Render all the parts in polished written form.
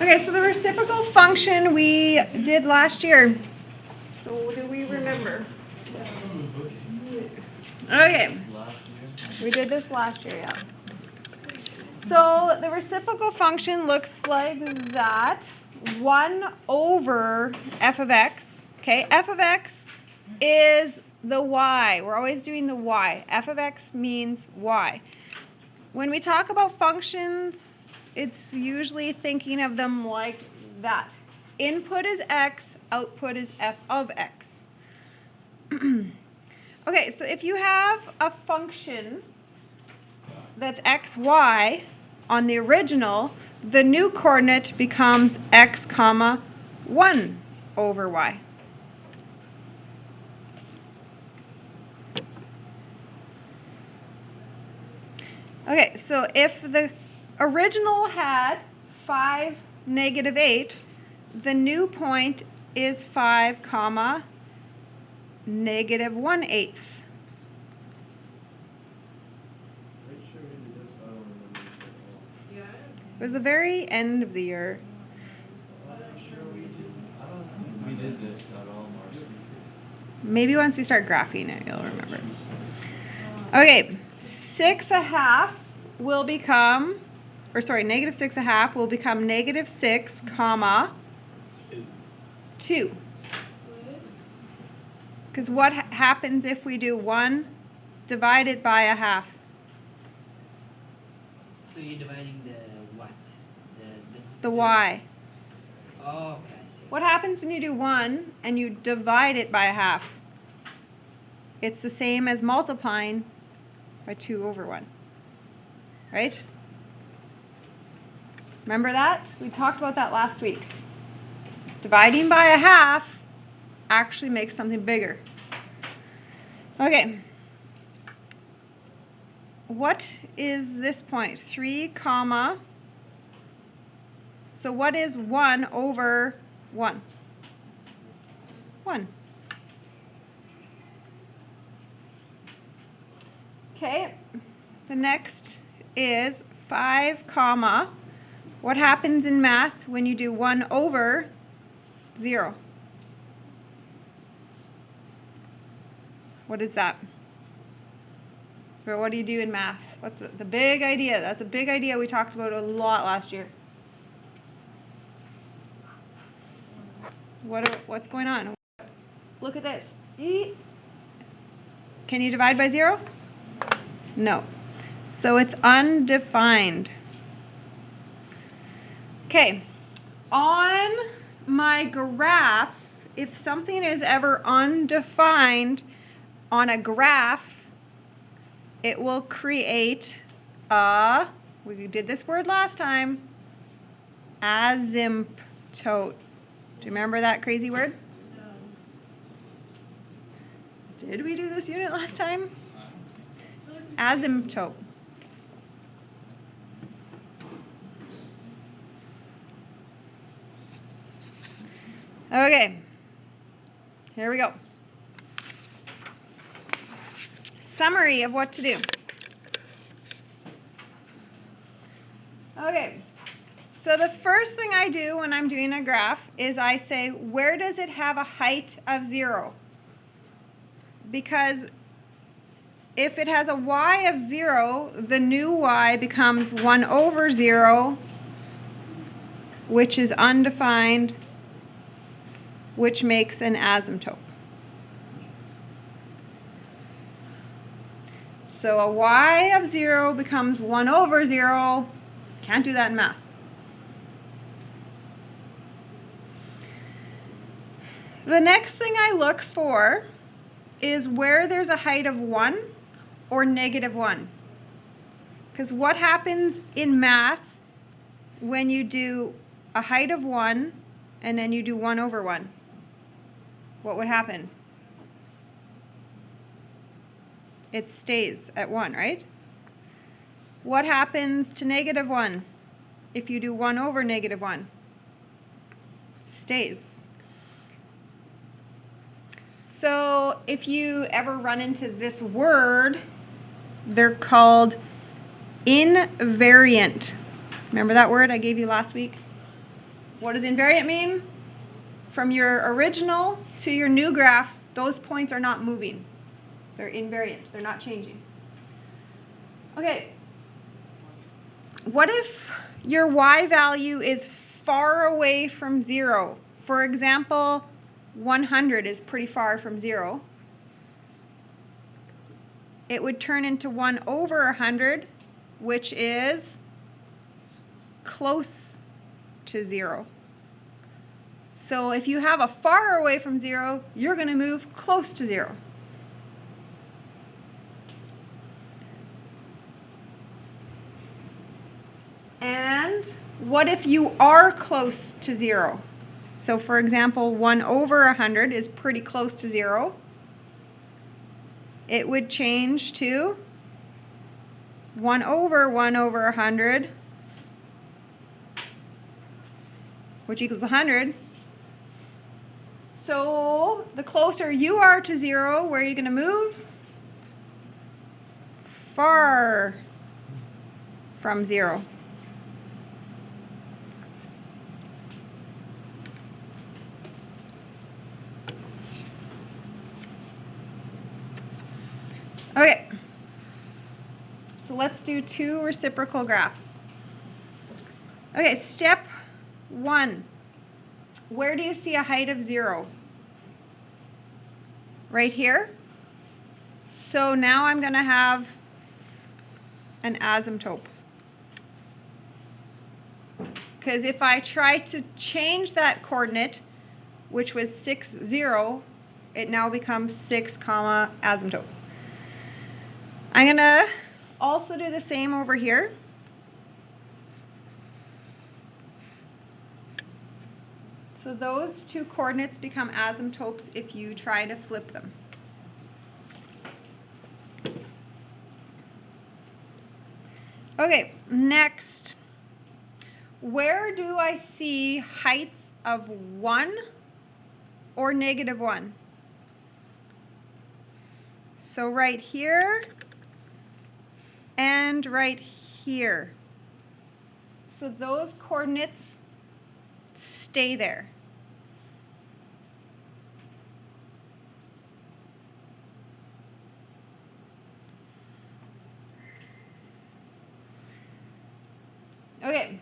Okay, so the reciprocal function we did last year. So do we remember? Okay. We did this last year, yeah. So the reciprocal function looks like that. 1 over f of x. Okay, f of x is the y. We're always doing the y. F of x means y. When we talk about functions, it's usually thinking of them like that. Input is x, output is f of x. Okay, so if you have a function that's xy on the original, the new coordinate becomes x comma 1 over y. Okay, so if the original had 5, negative 8, the new point is 5 comma negative 1/8. It was the very end of the year. We did this at all, Marcy. Maybe once we start graphing it, you'll remember. Okay, 6.5 will become, or sorry, negative 6.5 will become negative 6 comma 2. Because what happens if we do 1 divided by a half? So you're dividing the what? The y. Oh, okay. What happens when you do 1 and you divide it by a half? It's the same as multiplying by 2 over 1. Right? Remember that? We talked about that last week. Dividing by a half actually makes something bigger. Okay. What is this point? 3 comma. So what is 1 over 1? 1. Okay. The next is 5 comma. What happens in math when you do 1 over 0? What is that? Or what do you do in math? What's the big idea? That's a big idea we talked about a lot last year. What's going on? Look at this. Can you divide by 0? No. So it's undefined. Okay. On my graph, if something is ever undefined on a graph, it will create a, we did this word last time, asymptote. Do you remember that crazy word? No. Did we do this unit last time? Asymptote. Okay, here we go. Summary of what to do. Okay, so the first thing I do when I'm doing a graph is I say, where does it have a height of 0? Because if it has a y of 0, the new y becomes 1 over 0, which is undefined, which makes an asymptote. So a y of 0 becomes 1 over 0. Can't do that in math. The next thing I look for is where there's a height of 1 or negative 1. Because what happens in math when you do a height of 1 and then you do 1 over 1? What would happen? It stays at 1, right? What happens to negative 1 if you do 1 over negative 1? Stays. So if you ever run into this word, they're called invariant. Remember that word I gave you last week? What does invariant mean? From your original to your new graph, those points are not moving. They're invariant. They're not changing. Okay. What if your y value is far away from 0? For example, 100 is pretty far from 0. It would turn into 1 over 100, which is close to 0. So if you have a far away from 0, you're going to move close to 0. And what if you are close to 0? So for example, 1 over 100 is pretty close to 0. It would change to 1 over 100, which equals 100. So the closer you are to 0, where are you going to move? Far from 0. Okay, so let's do 2 reciprocal graphs. Okay, step 1. Where do you see a height of 0? Right here. So now I'm going to have an asymptote. Because if I try to change that coordinate, which was 6, 0, it now becomes 6, comma, asymptote. I'm going to also do the same over here. So those two coordinates become asymptotes if you try to flip them. Okay, next. Where do I see heights of 1 or negative 1? So right here and right here. So those coordinates stay there. Okay,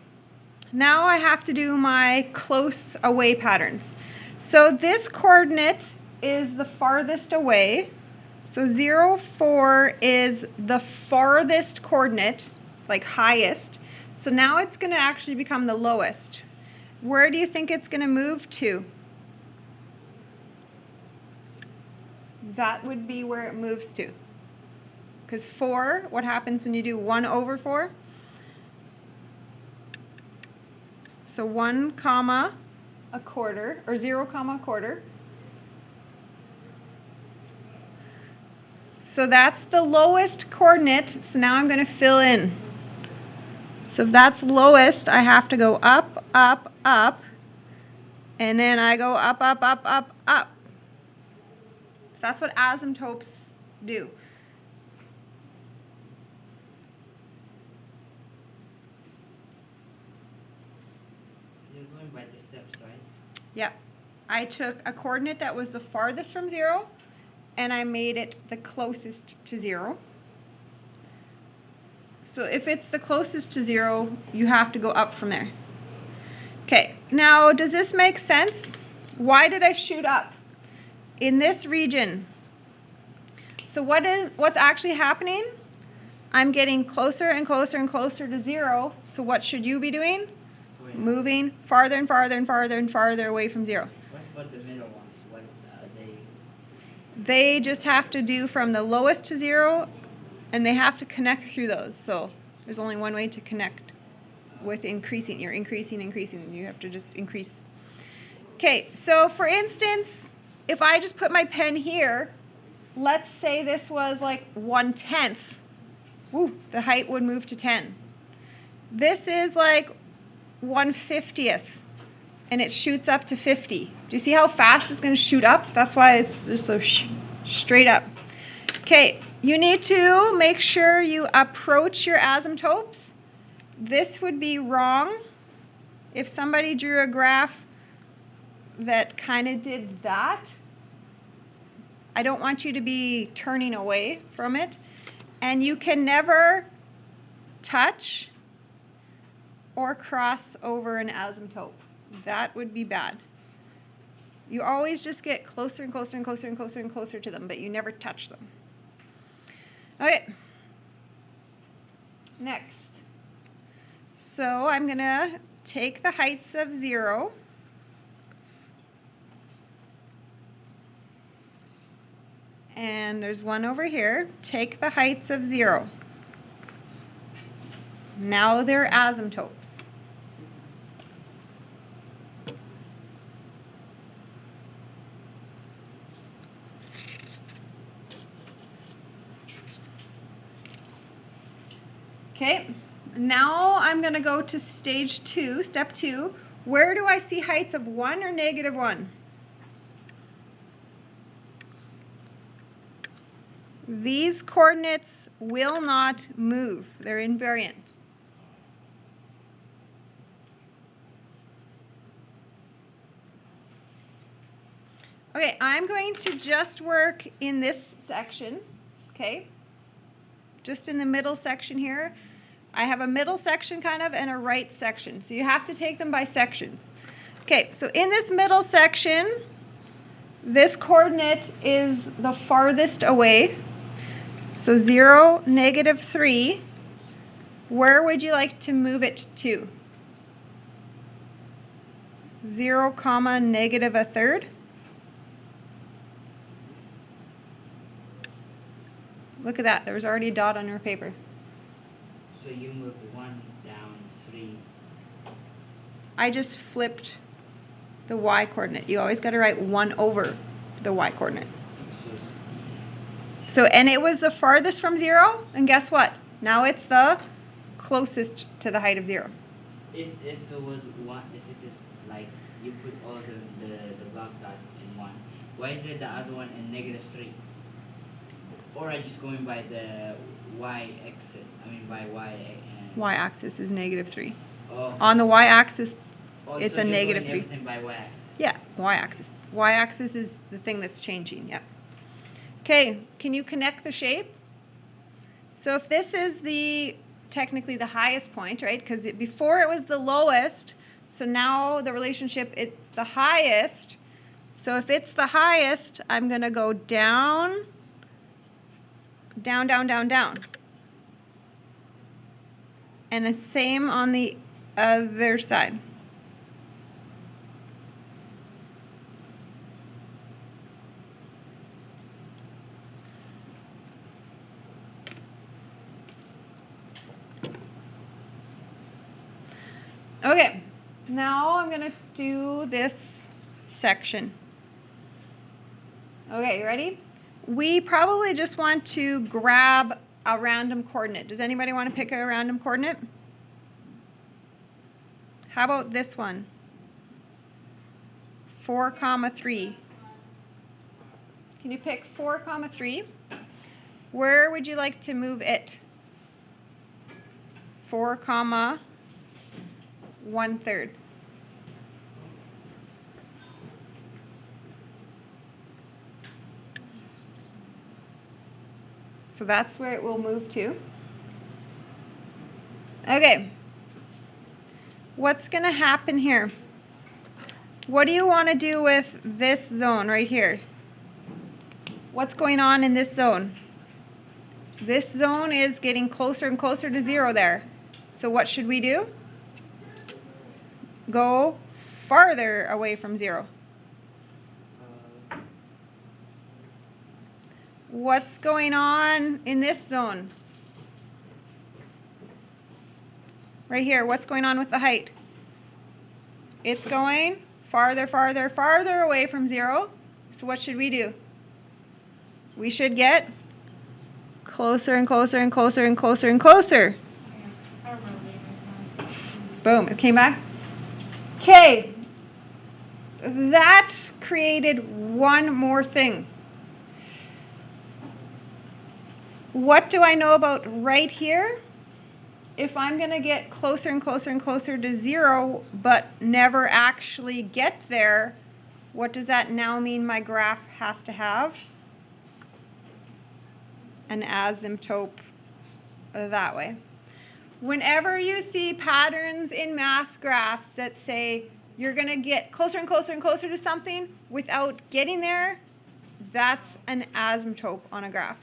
now I have to do my close away patterns. So this coordinate is the farthest away. So 0, 4 is the farthest coordinate, like highest. So now it's going to actually become the lowest. Where do you think it's going to move to? That would be where it moves to. Because 4, what happens when you do 1 over 4? So 1 comma a quarter, or 0 comma a quarter. So that's the lowest coordinate. So now I'm going to fill in. So if that's lowest, I have to go up, up, up. And then I go up, up, up, up, up. So that's what asymptotes do. You're going by the steps, right? Yep. I took a coordinate that was the farthest from 0, and I made it the closest to 0. So if it's the closest to 0, you have to go up from there. Okay, now does this make sense? Why did I shoot up? In this region. So what's actually happening? I'm getting closer and closer and closer to 0. So what should you be doing? Wait. Moving farther and farther and farther and farther away from 0. What about the middle ones? What are they? They just have to do from the lowest to 0, and they have to connect through those. So there's only one way to connect with increasing. You're increasing, increasing. You have to just increase. Okay, so for instance, if I just put my pen here, let's say this was like 1/10. Woo, the height would move to 10. This is like 1/50th, and it shoots up to 50. Do you see how fast it's going to shoot up? That's why it's just so straight up. Okay, you need to make sure you approach your asymptotes. This would be wrong if somebody drew a graph that kind of did that, I don't want you to be turning away from it. And you can never touch or cross over an asymptote. That would be bad. You always just get closer and closer and closer and closer and closer to them, but you never touch them. Okay. Next. So I'm going to take the heights of 0. And there's one over here. Take the heights of 0. Now they're asymptotes. Okay, now I'm going to go to stage 2, step 2. Where do I see heights of 1 or negative 1? These coordinates will not move. They're invariant. Okay, I'm going to just work in this section, okay? Just in the middle section here. I have a middle section kind of and a right section. So you have to take them by sections. Okay, so in this middle section, this coordinate is the farthest away. So 0, negative 3. Where would you like to move it to? 0, comma, negative a third. Look at that. There was already a dot on your paper. So you moved 1 down 3. I just flipped the y coordinate. You always got to write 1 over the y coordinate. So, and it was the farthest from 0, and guess what? Now it's the closest to the height of 0. If it was 1, if it is like you put all the block dots in 1, why is it the other one in negative 3? Or are you just going by the y-axis? I mean by Y-axis is negative 3. Oh. On the y-axis, Oh, it's so a you're negative going 3. Everything by y-axis. Yeah, y-axis. Y-axis is the thing that's changing, yeah. Okay, can you connect the shape? So if this is technically the highest point, right? Because before it was the lowest, so now the relationship, it's the highest. So if it's the highest, I'm going to go down, down, down, down, down. And the same on the other side. Okay, now I'm going to do this section. Okay, you ready? We probably just want to grab a random coordinate. Does anybody want to pick a random coordinate? How about this one? 4, 3. Can you pick 4, 3? Where would you like to move it? 4, 1/3. So that's where it will move to. Okay. What's going to happen here? What do you want to do with this zone right here? What's going on in this zone? This zone is getting closer and closer to 0 there. So what should we do? Go farther away from 0. What's going on in this zone? Right here, what's going on with the height? It's going farther, farther, farther away from 0. So what should we do? We should get closer and closer and closer and closer and closer. Boom, it came back. Okay, that created one more thing. What do I know about right here? if I'm going to get closer and closer and closer to 0, but never actually get there, what does that now mean my graph has to have? An asymptote that way. Whenever you see patterns in math graphs that say you're going to get closer and closer and closer to something without getting there, that's an asymptote on a graph.